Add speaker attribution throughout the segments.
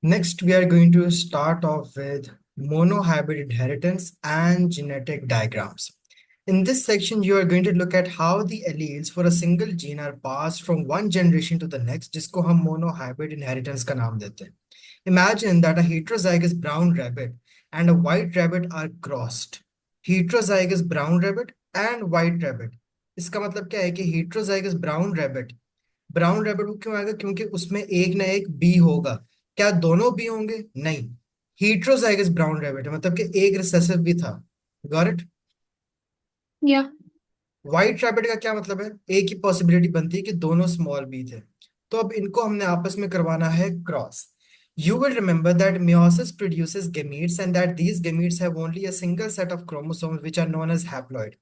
Speaker 1: Next, we are going to start off with monohybrid inheritance and genetic diagrams. In this section, you are going to look at how the alleles for a single gene are passed from one generation to the next, जिसको हम monohybrid inheritance का नाम देते हैं. Imagine that a heterozygous brown rabbit and a white rabbit are crossed. Heterozygous brown rabbit and white rabbit. इसका मतलब क्या है कि heterozygous brown rabbit वो क्यों आएगा? क्योंकि उसमें एक ना एक बी होगा. क्या दोनों बी होंगे? नहीं. heterozygous brown rabbit है, मतलब कि एक रिसेसिव भी था. Got it?
Speaker 2: Yeah.
Speaker 1: White rabbit का क्या मतलब है? एक ही पॉसिबिलिटी बनती है कि दोनों स्मॉल बी थे. तो अब इनको हमने आपस में करवाना है cross. You will remember that meiosis produces gametes and that these gametes have only a single set of chromosomes which are known as haploid.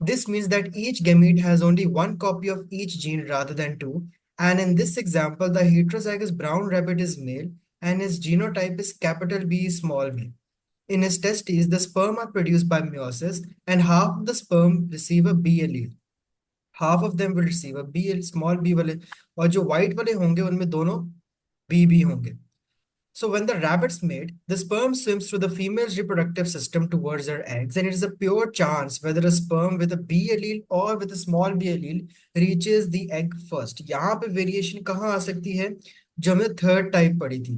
Speaker 1: This means that each gamete has only one copy of each gene rather than two. And in this example, the heterozygous brown rabbit is male and his genotype is capital B small b. In his testes, the sperm are produced by meiosis and half of the sperm receive a B allele. Half of them will receive a B small b वाले, और जो white वाले होंगे उनमें दोनों B होंगे. So when the rabbits mate, the sperm swims through the female's reproductive system towards her eggs, and it is a pure chance whether a sperm with a B allele or with a small b allele reaches the egg first. यहाँ पे variation कहाँ आ सकती है? जो हमने third type पढ़ी थी,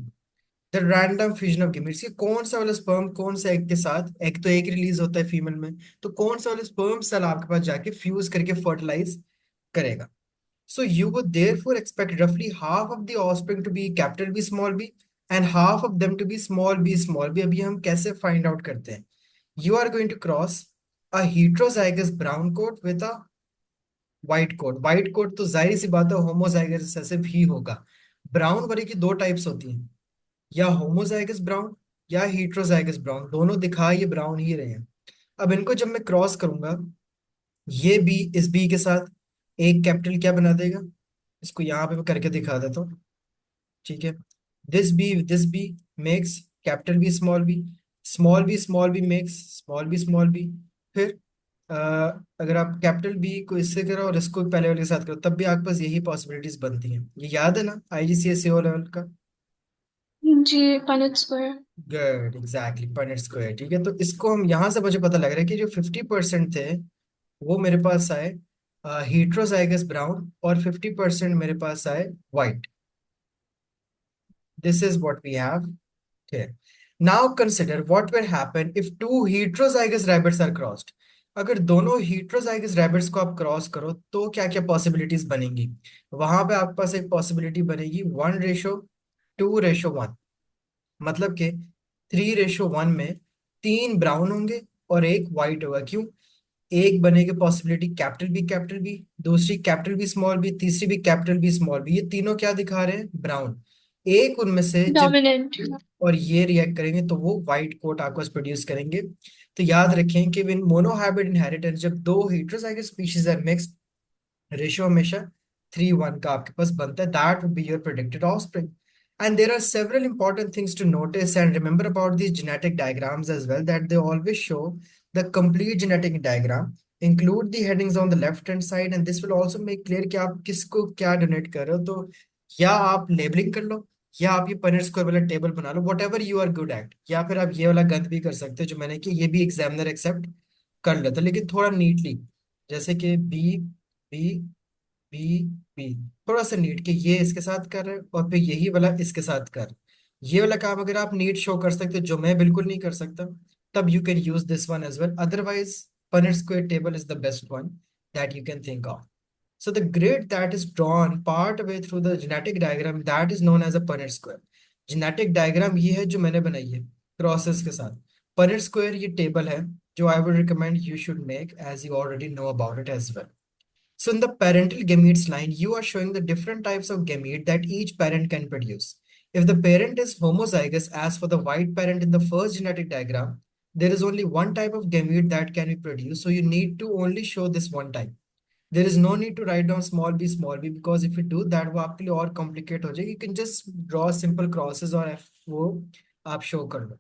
Speaker 1: the random fusion of gametes. कि कौन सा वाला स्पर्म कौन सा एग के साथ, एग तो एक रिलीज होता है फीमेल में, तो कौन सा वाला स्पर्म सेल आपके पास जाके फ्यूज करके फर्टिलाइज करेगा. So you would therefore expect roughly half of the offspring to be capital B small b and half of them to be small b small b. अभी हम कैसे find out करते हैं? You are going to cross a heterozygous brown coat with a white coat. White coat तो जाहिर सी बात है homozygous recessive ही होगा. ब्राउन वाले की दो टाइप्स होती हैं, या होमोजाइगस ब्राउन या heterozygous ब्राउन. दोनों दिखा ये ब्राउन ही रहे हैं. अब इनको जब मैं क्रॉस करूंगा, ये बी इस बी के साथ एक कैपिटल क्या बना देगा? इसको यहाँ पे मैं करके दिखा देता हूँ. ठीक है. This B makes capital B small B makes small B. फिर अ, अगर आप कैपिटल बी को इससे करो और इसको पहले वाले के साथ करो, तब भी आपके पास यही पॉसिबिलिटीज बनती हैं. ये याद है ना आईजीसीएसई ओ लेवल का?
Speaker 2: जी, पायलट square.
Speaker 1: Good, exactly, Punnett square. ठीक है, तो इसको हम यहाँ से मुझे पता लग रहा है कि जो 50% थे वो मेरे पास आए heterozygous ब्राउन और 50% मेरे पास आए white. This is what we have here. Now consider what will happen if two heterozygous rabbits are crossed. अगर दोनों heterozygous rabbits को आप क्रॉस करो तो क्या क्या पॉसिबिलिटीज बनेंगी? वहां पे आपके पास एक पॉसिबिलिटी बनेगी 1:2:1. मतलब कि 3:1 में तीन ब्राउन होंगे और एक वाइट होगा. क्यों? एक बनेगी पॉसिबिलिटी कैपिटल बी, दूसरी कैपिटल बी स्मॉल बी, तीसरी भी कैपिटल बी स्मॉल बी. ये तीनों क्या दिखा रहे हैं? ब्राउन. एक उनमें से जब
Speaker 2: डोमिनेंट।
Speaker 1: और ये रिएक्ट करेंगे तो वो व्हाइट कोट आपको प्रोड्यूस करेंगे. तो याद रखें कि इन मोनोहाइब्रिड इनहेरिटेंस जब दो heterozygous species are mixed, ratio हमेशा 3:1 का आपके पास बनता है. That would be your predicted offspring. And there are several important things to notice and remember about these genetic diagrams as well, that they always show the complete genetic diagram, include the headings on the left hand side, and this will also make clear कि आप किसको क्या donate कर रहे हो. तो या आप लेबलिंग कर लो, या आप ये पनेट स्क्वायर वाला टेबल बना लो, whatever you are good at. या फिर आप ये वाला गंद भी कर सकते हो जो मैंने कि ये भी एग्जामिनर एक्सेप्ट कर लेता, लेकिन थोड़ा नीटली. जैसे कि बी बी बी बी, थोड़ा सा नीट के ये इसके साथ कर रहे हैं और फिर यही वाला इसके साथ कर. ये वाला काम अगर आप नीट शो कर सकते हो, जो मैं बिल्कुल नहीं कर सकता, तब you can use this one as well. Otherwise Punnett square table is the best one that you can think of. So the grid that is drawn part way through the genetic diagram, that is known as a Punnett square. Genetic diagram ये है जो मैंने बनाई है crosses के साथ. Punnett square ये table है जो I would recommend you should make, as you already know about it as well. So in the parental gametes line, you are showing the different types of gamete that each parent can produce. If the parent is homozygous, as for the white parent in the first genetic diagram, there is only one type of gamete that can be produced. So you need to only show this one type. There is no need to write down small b, because if you do that वो आपके लिए और complicate हो जाएगी. You can just draw simple crosses और वो आप show कर लो.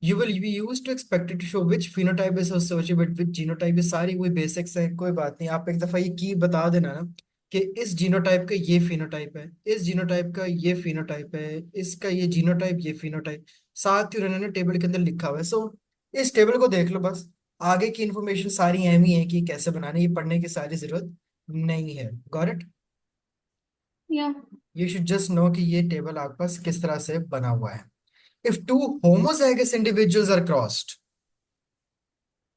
Speaker 1: You will be used to expected to show which phenotype is associated with which genotype. ये सारी कोई बेसिक्स है, कोई बात नहीं. आप एक दफा ये की बता देना ना, कि इस जीनोटाइप का ये फिनोटाइप है, इस जीनोटाइप का ये फिनोटाइप है, इसका ये जीनोटाइप, ये फिनोटाइप, साथ ही उन्होंने टेबल के अंदर लिखा हुआ है। सो इस टेबल को देख लो बस, आगे की इंफॉर्मेशन सारी एम ही है कि कैसे बनाने, ये पढ़ने की सारी जरूरत नहीं है। Got it?
Speaker 2: Yeah.
Speaker 1: You should just know कि ये टेबल आपके पास किस तरह से बना हुआ है। If two homozygous individuals are crossed,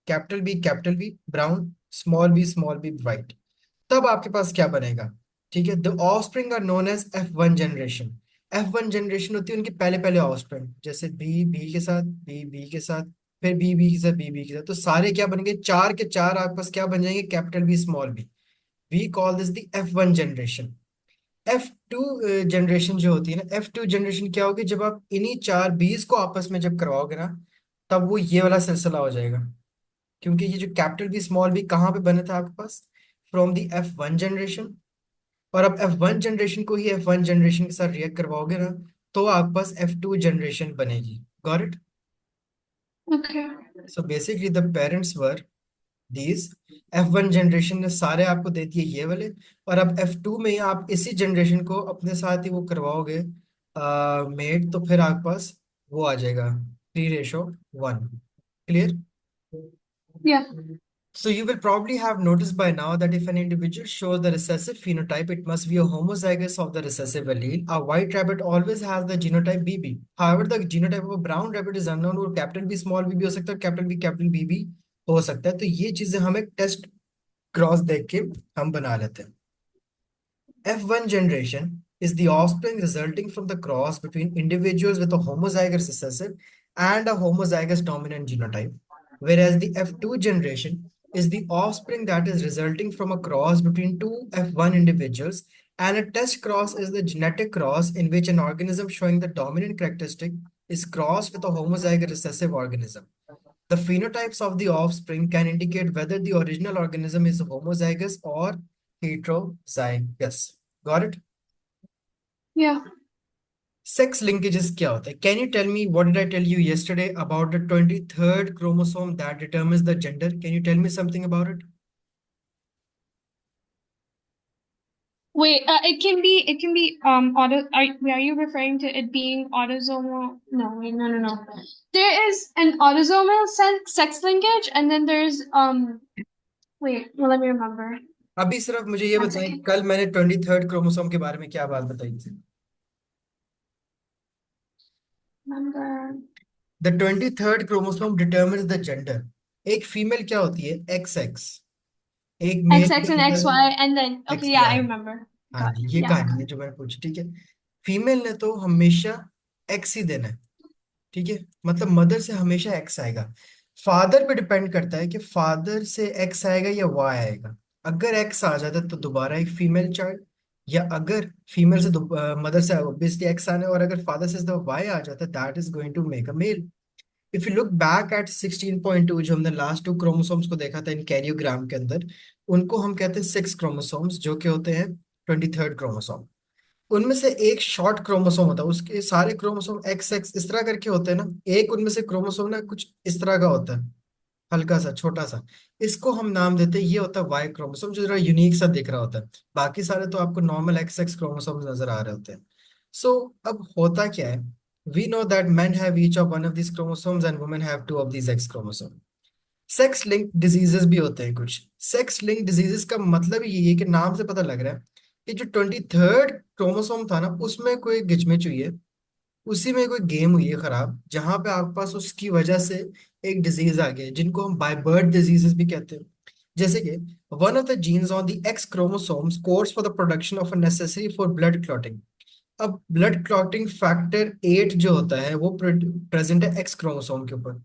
Speaker 1: capital B brown, small B white, तब आपके पास क्या बनेगा? ठीक है, the offspring are known as F1 generation. F1 generation होती है उनके पहले पहले ऑफस्प्रिंग, जैसे बी के साथ, बी के साथ, फिर बी के साथ, बी के साथ, तो सारे क्या बनेंगे, चार के चार आपके पास क्या बन जाएंगे, capital B small B. We call this the F1 generation. F2 generation जो होती है ना, F2 जनरेशन क्या होगी, जब आप इन्हीं चार बीज को आपस में जब करवाओगे ना, तब वो ये वाला सिलसिला हो जाएगा। क्योंकि ये जो कैपिटल बी स्मॉल बी कहाँ पे बने थे आपके पास, फ्रॉम द F1 जनरेशन। और अब F1 जनरेशन को ही F1 जनरेशन के साथ रिएक्ट करवाओगे ना, तो आपके पास F2 जनरेशन बनेगी। Got it?
Speaker 2: Okay.
Speaker 1: So basically the parents were these. F1 generation ने सारे आपको दे दिए ये वाले, और अब F2 में ही आप इसी जनरेशन को अपने साथ ही वो करवाओगे मेट, तो फिर आपके पास वो आ जाएगा 3:1। Clear?
Speaker 2: Yeah.
Speaker 1: So you will probably have noticed by now that if an individual shows the recessive phenotype, it must be a homozygous of the recessive allele. A white rabbit always has the genotype BB. However, the genotype of a brown rabbit is unknown. वो capital B small B भी हो सकता है, capital B भी हो सकता है। तो ये चीजें हम एक टेस्ट क्रॉस देख के हम बना लेते हैं। F1 generation is the offspring resulting from the cross between individuals with a homozygous recessive and a homozygous dominant genotype, whereas the F2 generation is the offspring that is resulting from a cross between two F1 individuals, and a test cross is the genetic cross in which an organism showing the dominant characteristic is crossed with a homozygous recessive organism. The phenotypes of the offspring can indicate whether the original organism is homozygous or heterozygous. Got it?
Speaker 2: Yeah.
Speaker 1: Sex linkages क्या होता है? Can you tell me what did I tell you yesterday about the 23rd chromosome that determines the gender? Can you tell me something about it?
Speaker 2: Wait, it can be are you referring to it being autosomal? No, wait, no, no, no. There is an autosomal sex linkage, and then there's wait, well, let me remember.
Speaker 1: अभी सिर्फ मुझे ये
Speaker 2: One
Speaker 1: बताएं,
Speaker 2: second.
Speaker 1: कल मैंने 23rd chromosome के बारे में क्या बात बताई थी?
Speaker 2: Remember.
Speaker 1: The 23rd chromosome determines the gender. एक फीमेल क्या होती है, XX, एक मेल
Speaker 2: XX
Speaker 1: क्या
Speaker 2: and
Speaker 1: होता है,
Speaker 2: XY, and then okay,
Speaker 1: X
Speaker 2: yeah, I
Speaker 1: Y
Speaker 2: remember.
Speaker 1: हाँ
Speaker 2: Got
Speaker 1: जी,
Speaker 2: it.
Speaker 1: ये
Speaker 2: Yeah.
Speaker 1: कहानी है जो मैंने पूछी। ठीक है, फीमेल ने तो हमेशा एक्स ही देना है। ठीक है, मतलब मदर से हमेशा एक्स आएगा। फादर पे डिपेंड करता है कि फादर से एक्स आएगा या वाई आएगा। अगर एक्स आ जाता है तो दोबारा एक फीमेल चाइल्ड, या अगर फीमेल से मदर से ऑब्वियसली एक्स आने, और अगर फादर से वाई आ जाता है, that is going to make a male. If you look back at 16.2, जो हमने लास्ट टू क्रोमोसोम्स को देखा था इन कैरियोग्राम के अंदर, उनको हम कहते हैं 6 क्रोमोसोम्स, जो कि होते हैं 23rd क्रोमोसोम। उनमें से एक शॉर्ट क्रोमोसोम होता है, उसके सारे क्रोमोसोम एक्स एक्स इस तरह करके होते हैं ना, एक उनमें से क्रोमोसोम ना कुछ इस तरह का होता है, हल्का सा छोटा सा, इसको हम नाम देते हैं, ये होता है वाई क्रोमोसोम, जो जरा यूनिक सा दिख रहा होता है। बाकी सारे तो आपको नॉर्मल एक्स एक्स क्रोमोसोम नजर आ रहे होते हैं। सो अब होता क्या है, we know that men have each of one of these chromosomes and women have two of these X chromosome। Sex link diseases भी होते हैं कुछ। सेक्स लिंक डिजीजेस का मतलब ये है कि नाम से पता लग रहा है कि जो 23rd क्रोमोसोम था ना, उसमें कोई गिचमिच हुई है, उसी में कोई गेम हुई है खराब, जहां पे आपके पास उसकी वजह से एक डिजीज आ गई है, जिनको हम बाय बर्थ डिजीजेस भी कहते हैं। जैसे कि one of the genes on the X chromosomes codes for the production of a necessary for blood clotting. अब ब्लड क्लॉटिंग फैक्टर 8 जो होता है वो प्रेजेंट है एक्स क्रोमोसोम के ऊपर।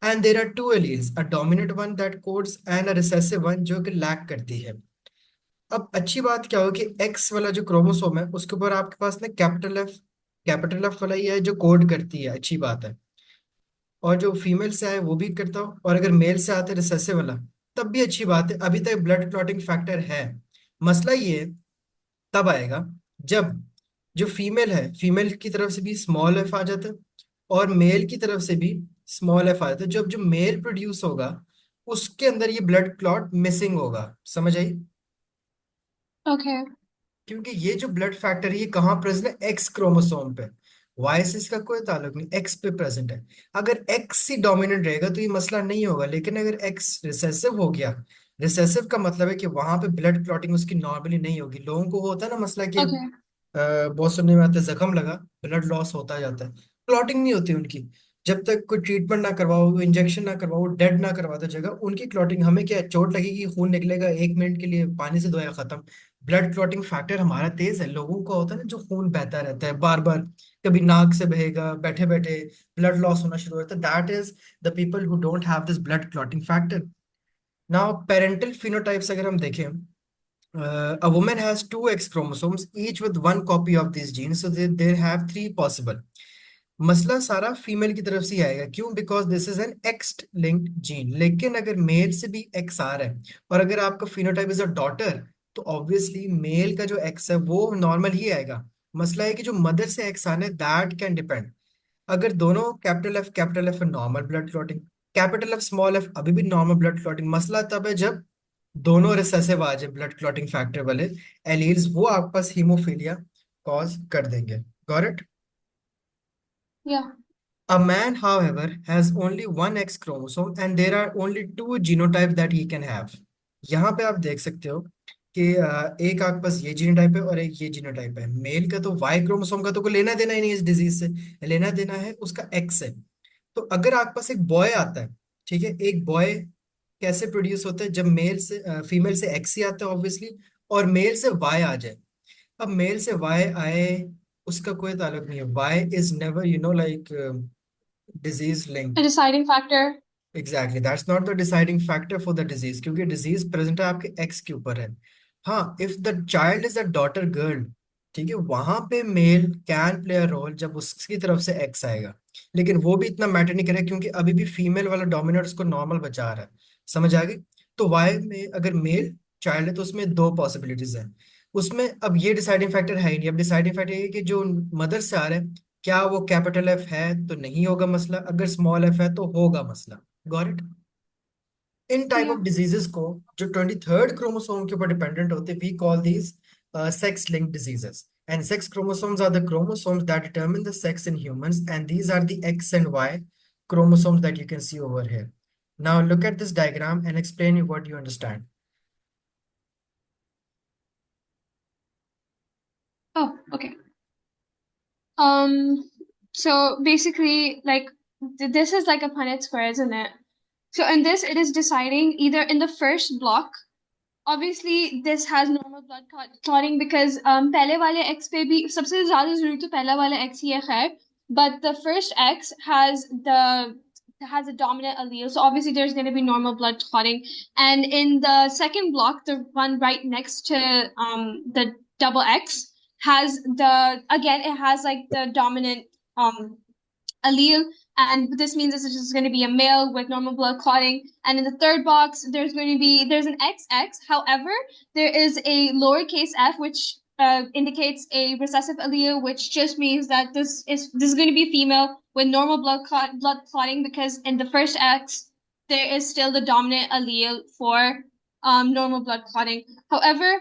Speaker 1: And there are two alleles, a dominant one that codes and a recessive one जो कि लैक करती है। अब अच्छी बात क्या हो कि एक्स वाला जो क्रोमोसोम है उसके ऊपर आपके पास ना कैपिटल एफ वाला ही है जो कोड करती है, अच्छी बात है। और जो फीमेल से आए वो भी करता हो, और अगर मेल से आते रिसेसिव वाला, तब भी अच्छी बात है, अभी तक ब्लड क्लॉटिंग फैक्टर है। मसला ये तब आएगा जब जो फीमेल है, फीमेल की तरफ से भी स्मॉल एफ आ जाता है, और मेल की तरफ से भी स्मॉल एफ आ जाता है। जब जो मेल प्रोड्यूस होगा उसके अंदर ये ब्लड क्लॉट मिसिंग होगा। समझ आई?
Speaker 2: Okay.
Speaker 1: क्योंकि ये जो ब्लड फैक्टर है ये कहाँ प्रेजेंट है, एक्स क्रोमोसोम पे। वाई से इसका कोई ताल्लुक नहीं, एक्स पे प्रेजेंट है। अगर एक्स ही डोमिनेंट रहेगा तो ये मसला नहीं होगा, लेकिन अगर एक्स रिसेसिव हो गया, रिसेसिव का मतलब है कि वहां पे ब्लड क्लॉटिंग उसकी नॉर्मली नहीं होगी। लोगों को वो होता है ना मसला कि
Speaker 2: Okay.
Speaker 1: बहुत सुनने में आता है जख्म लगा, ब्लड लॉस होता जाता है, क्लॉटिंग नहीं होती उनकी। जब तक कोई ट्रीटमेंट ना करवाओ, इंजेक्शन ना करवाओ, डेड ना करवा दो जगह, उनकी क्लॉटिंग, हमें क्या है, चोट लगेगी खून निकलेगा, 1 मिनट के लिए पानी से धोया खत्म। ब्लड क्लॉटिंग फैक्टर हमारा तेज है, लोगों का होता है ना जो खून बहता रहता है बार बार, कभी नाक से बहेगा बैठे बैठे, ब्लड लॉस होना शुरू होता है, that is the people who don't have this blood clotting factor. Now parental phenotypes अगर हम देखें, a woman has two X chromosomes, each with one copy of these genes, so they have three possible। मसला सारा female की तरफ से ही आएगा, क्यों? Because this is an X linked gene. लेकिन अगर मेल से भी एक्स आ रहा है, और अगर आपका फिनोटाइप इज अ डॉटर, तो ऑब्वियसली मेल का जो एक्स है वो नॉर्मल ही आएगा। मसला है कि जो मदर से एक्स आना है दैट कैन डिपेंड। अगर दोनों capital F normal blood clotting, capital F small F अभी भी नॉर्मल ब्लड क्लॉटिंग। मसला तब है जब दोनों रिसेसिव आ जाए ब्लड क्लॉटिंग फैक्टर वाले एलील्स, वो आपके पास हीमोफीलिया कॉज कर देंगे। Got it?
Speaker 2: Yeah.
Speaker 1: A man, however, has only one X chromosome and there are only two genotypes that he can have। यहाँ पे आप देख सकते हो कि एक आपके पास ये जीनोटाइप है और एक ये जीनोटाइप है। मेल का तो वाई क्रोमोसोम का तो कोई लेना देना ही नहीं इस डिजीज से, लेना देना है उसका एक्स से। तो अगर आपके पास एक बॉय आता है, ठीक है, एक बॉय कैसे प्रोड्यूस होता है? जब मेल से फीमेल से एक्स ही आता है ऑब्वियसली, और मेल से वाई आ जाए। अब मेल से वाई आए, उसका कोई ताल्लुक नहीं है, Y is never like disease
Speaker 2: A
Speaker 1: linked.
Speaker 2: deciding factor.
Speaker 1: Exactly, that's not the deciding factor for the disease, क्योंकि डिजीज प्रेजेंट है आपके एक्स के ऊपर है। हाँ, if the child is a daughter girl, ठीक है, वहां पे male can play a role जब उसकी तरफ से एक्स आएगा। लेकिन वो भी इतना मैटर नहीं करेगा, क्योंकि अभी भी फीमेल वाला डोमिनेंट उसको नॉर्मल बचा रहा है। समझ आ गई? तो वाई में अगर मेल चाइल्ड है तो उसमें दो पॉसिबिलिटीज है। उसमें अब ये डिसाइडिंग फैक्टर है ही नहीं। अब डिसाइडिंग फैक्टर ये है कि जो मदर से आ रहा है, क्या वो कैपिटल एफ है तो नहीं होगा मसला, अगर स्मॉल एफ है तो होगा मसला। Got it? In type of
Speaker 2: Yeah.
Speaker 1: Diseases को जो 23rd क्रोमोसोम के ऊपर डिपेंडेंट होते हैं, we call these sex linked diseases. And sex chromosomes are the chromosomes that determine the sex in humans, and these are the X and Y chromosomes that you can see over here. Now look at this diagram and explain me what you understand.
Speaker 2: Oh, okay. Um, so basically, like, this is like a Punnett square, isn't it? So in this, it is deciding either in the first block. Obviously, this has normal blood clotting because पहले वाले X पे भी सबसे ज़्यादा ज़रूरी तो पहला वाला X ही है खैर. But the first X has a dominant allele, so obviously there's going to be normal blood clotting. And in the second block, the one right next to the double X has the again it has like the dominant allele, and this means this is just going to be a male with normal blood clotting. And in the third box, there's an XX. However, there is a lowercase f, which indicates a recessive allele, which just means that this is going to be female with normal blood clotting, because in the first X there is still the dominant allele for normal blood clotting. However,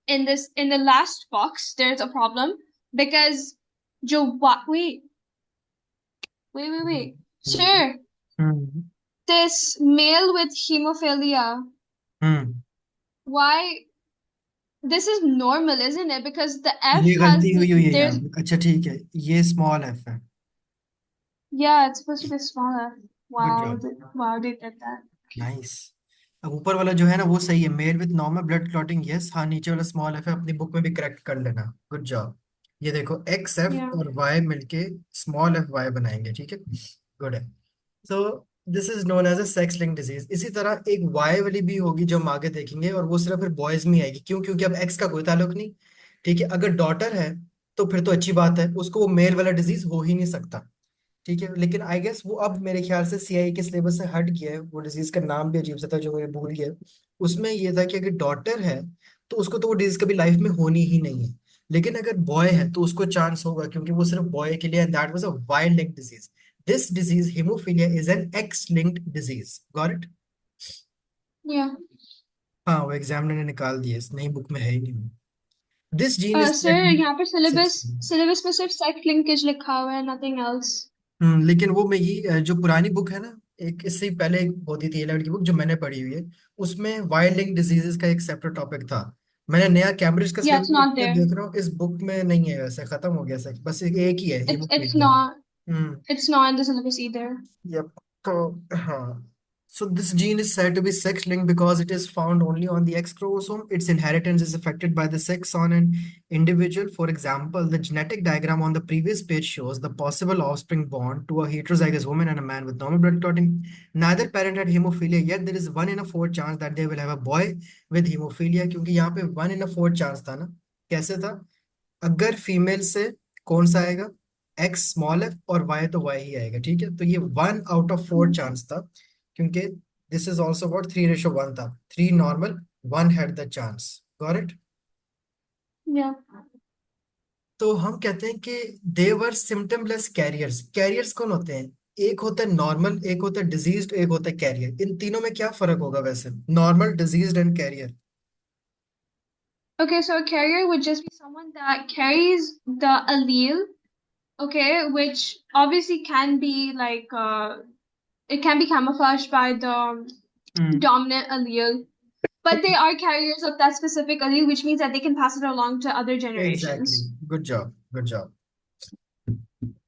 Speaker 2: in the last box there's a problem because wait. Wait. Sure.
Speaker 1: Hmm
Speaker 2: This male with hemophilia,
Speaker 1: hmm
Speaker 2: why? This is normal, isn't it? Because the
Speaker 1: ये
Speaker 2: F has
Speaker 1: गलती हुई हुई है यहाँ
Speaker 2: there's
Speaker 1: पे। अच्छा ठीक है, ये स्मॉल एफ है।
Speaker 2: yeah, it's supposed to be smaller.
Speaker 1: Good
Speaker 2: Wow,
Speaker 1: job.
Speaker 2: wow, they did that.
Speaker 1: Nice. अब ऊपर वाला जो है ना वो सही है, mail with normal blood clotting yes, हाँ नीचे वाला स्मॉल एफ है, अपनी बुक में भी करेक्ट कर लेना। Good job. ये देखो एक्स एफ
Speaker 2: Yeah.
Speaker 1: और वाई मिलके स्मॉल एफ वाई बनाएंगे, ठीक है। गुड है। So this is known as a sex link disease. इसी तरह एक वाई वाली भी होगी जो हम आगे देखेंगे, और वो सिर्फ फिर बॉयज में ही आएगी। क्यों? क्योंकि अब एक्स का कोई ताल्लुक नहीं, ठीक है। अगर डॉटर है तो फिर तो अच्छी बात है, उसको वो मेल वाला डिजीज हो ही नहीं सकता, ठीक है। लेकिन आई गेस वो अब मेरे ख्याल से सीआई के सिलेबस से हट गया है, वो डिजीज का नाम भी अजीब सा था जो मुझे भूल गया है। उसमें ये था कि अगर डॉटर है तो उसको तो वो डिजीज कभी लाइफ में होनी ही नहीं है। लेकिन अगर बॉय है तो उसको चांस होगा, क्योंकि वो सिर्फ बॉय के लिए, and that was a Y linked disease. This disease haemophilia is an X linked disease. Got it?
Speaker 2: Yeah.
Speaker 1: हाँ, वो एग्जामिनर ने निकाल दिए, इस नई बुक में है ही नहीं। दिस जीन इज
Speaker 2: सर यहाँ पर
Speaker 1: सेक्स।
Speaker 2: सिलेबस सिलेबस में सिर्फ सेक्स लिंकेज लिखा हुआ है, नथिंग एल्स।
Speaker 1: लेकिन वो में ही जो पुरानी बुक है ना, एक इससे ही पहले एक होती थी 11 की बुक जो मैंने पढ़ी हुई है, उसमें वाइल्ड लिंक डिजीजेस का एक सेपरेट टॉपिक था। मैंने नया कैम्ब्रिज का
Speaker 2: या इट्स
Speaker 1: सिलेबस
Speaker 2: नॉट देयर।
Speaker 1: देख रहा हूँ, इस बुक में नहीं है वैसे, खत्म हो गया सर, बस एक ही है,
Speaker 2: It's
Speaker 1: haemophilia.
Speaker 2: not
Speaker 1: hmm.
Speaker 2: it's not in the syllabus either.
Speaker 1: Yep. So, so this gene is said to be sex-linked because it is found only on the X chromosome. Its inheritance is affected by the sex on an individual. For example, the genetic diagram on the previous page shows the possible offspring born to a heterozygous woman and a man with normal blood clotting. Neither parent had hemophilia, yet there is 1 in 4 chance that they will have a boy with hemophilia. क्योंकि यहाँ पे 1 in 4 chance था ना, कैसे था? अगर female से कौन सा आएगा, एक्स स्मॉल एफ, और वाई तो वाई ही आएगा, ठीक है, तो ये 1 आउट ऑफ 4 चांस था, क्योंकि दिस इज ऑल्सो अबाउट 3:1 था, 3 normal, 1 had the chance. Got it?
Speaker 2: Yeah.
Speaker 1: तो हम कहते हैं कि दे वर सिम्टमलेस कैरियर्स। कैरियर्स कौन होते हैं? एक होता है नॉर्मल, एक होता है डिजीज्ड, एक होता है कैरियर। इन तीनों में क्या फर्क होगा वैसे, normal, diseased and carrier?
Speaker 2: Okay, so a carrier would just be someone that carries the allele, okay, which obviously can be like it can be camouflaged by the
Speaker 1: hmm.
Speaker 2: dominant allele, but they are carriers of that specific allele, which means that they can pass it along to other
Speaker 1: exactly,
Speaker 2: generations.
Speaker 1: Good job, good job.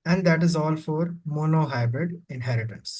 Speaker 1: And that is all for monohybrid inheritance.